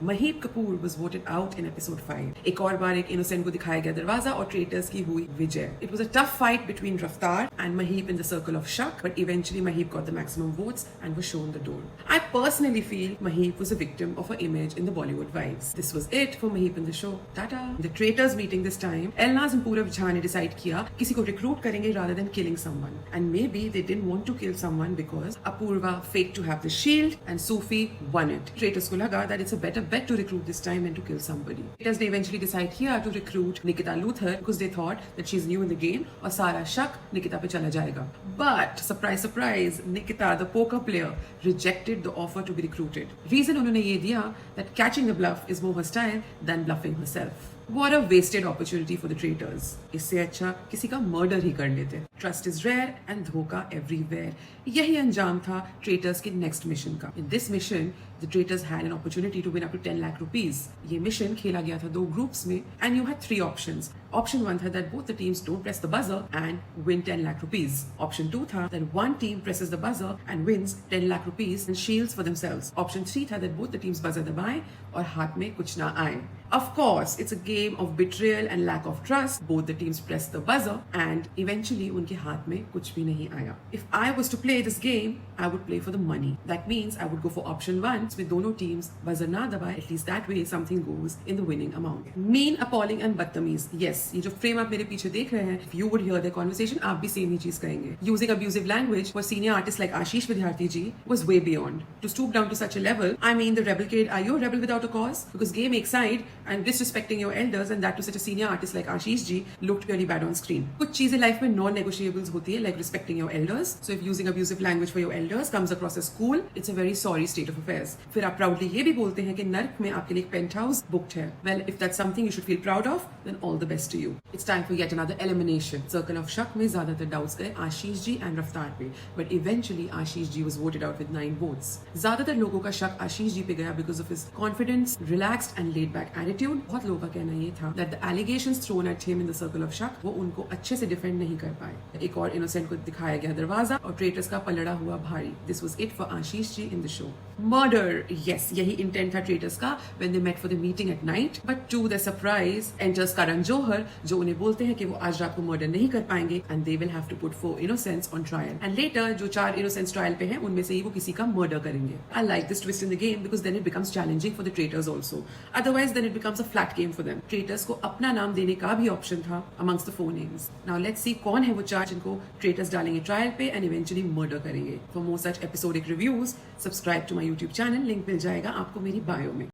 Mahib Kapoor was voted out in episode 5. एक और बार एक innocent को दिखाया गया दरवाजा और traitors की हुई विजय. It was a tough fight between Raftaar and Mahib in the circle of Shak, but eventually Mahib got the maximum votes and was shown the door. I personally feel Mahib was a victim of her image in the Bollywood vibes. This was it for Mahib in the show. Tata. The traitors meeting this time, Elnaz and Purav Jha ने decide किया किसी को recruit करेंगे rather than killing someone. And maybe they didn't want to kill someone because Apurva faked to have the shield and Sufi won it. Traitors को लगा that it's a better bet to recruit this time and to kill somebody. Because they eventually decide here to recruit Nikita Luthar because they thought that she's new in the game और सारा शक Nikita पे चला जाएगा. But surprise, surprise, Nikita, the poker player, rejected the offer to be recruited. Reason उन्होंने ये दिया that catching the bluff is more her style than bluffing herself. What a wasted opportunity for the traitors. इससे अच्छा किसी का murder ही कर लेते. Trust is rare and धोखा everywhere. यही अंजाम था traitors के next mission का. In this mission, the traitors had an opportunity to win up to 10 lakh rupees. ये mission खेला गया था 2 groups में and you had 3 options. Option 1 था that both the teams don't press the buzzer and win 10 lakh rupees. Option 2 था that one team presses the buzzer and wins 10 lakh rupees and shields for themselves. Option 3 था that both the teams buzzer दबाएं और हाथ में कुछ ना आए. Of course, it's a game of betrayal and lack of trust. Both the teams pressed the buzzer and eventually उनके हाथ में कुछ भी नहीं आया. If I was to play this game, I would play for the money. That means I would go for option 1 with दोनों teams buzzer ना दबाए. At least that way something goes in the winning amount. Mean, appalling and बदतमीज. Yes, ये जो frame आप मेरे पीछे देख रहे हैं, if you would hear their conversation, आप भी same ही चीज कहेंगे. Using abusive language for senior artists like Ashish Vidyarthi ji was way beyond. To stoop down to such a level, I mean, the rebel kid, are you a rebel without a cause? Because game एक side and disrespecting your elders and that to such a senior artist like Ashish ji looked really bad on screen. कुछ चीजें life में non-negotiables होती है like respecting your elders. So if using abusive language for your elders comes across as cool, it's a very sorry state of affairs. फिर आप proudly ये भी बोलते हैं कि नर्क में आपके लिए एक penthouse booked है. Well, if that's something you should feel proud of, then all the best to you. It's time for yet another elimination. Circle of Shak में ज्यादातर doubts गए Ashish ji and Raftaar पे, but eventually Ashish ji was voted out with 9 votes. ज्यादातर लोगों का शक Ashish ji पे गया because of his confidence, relaxed and laid back attitude. बहुत लोगों का कहना ये था that the allegations thrown at him in the circle of Shak वो उनको अच्छे से डिफेंड नहीं कर पाए. एक और innocent को दिखाया गया दरवाजा और traitors का पलड़ा हुआ भारी. This was it for Ashish ji in the show. Murder, yes, यही intent था traitors का when they met for the meeting at night. But to their surprise, enters Karan Johar जो उन्हें बोलते हैं कि वो आज रात को murder नहीं कर पाएंगे and they will have to put 4 innocents on trial. And later जो 4 innocents trial पे हैं उनमें से ही वो किसी का murder करेंगे. I like this twist in the game because then it becomes challenging for the traitors also. Otherwise then it becomes a flat game for them. Traitors को अपना नाम देने का भी ऑप्शन था amongst the 4 names. Now let's see कौन है वो 4 जिनको traitors डालेंगे ट्रायल पे and eventually murder करेंगे. For more such episodic reviews, subscribe to my YouTube channel. Link मिल जाएगा आपको मेरी बायो में.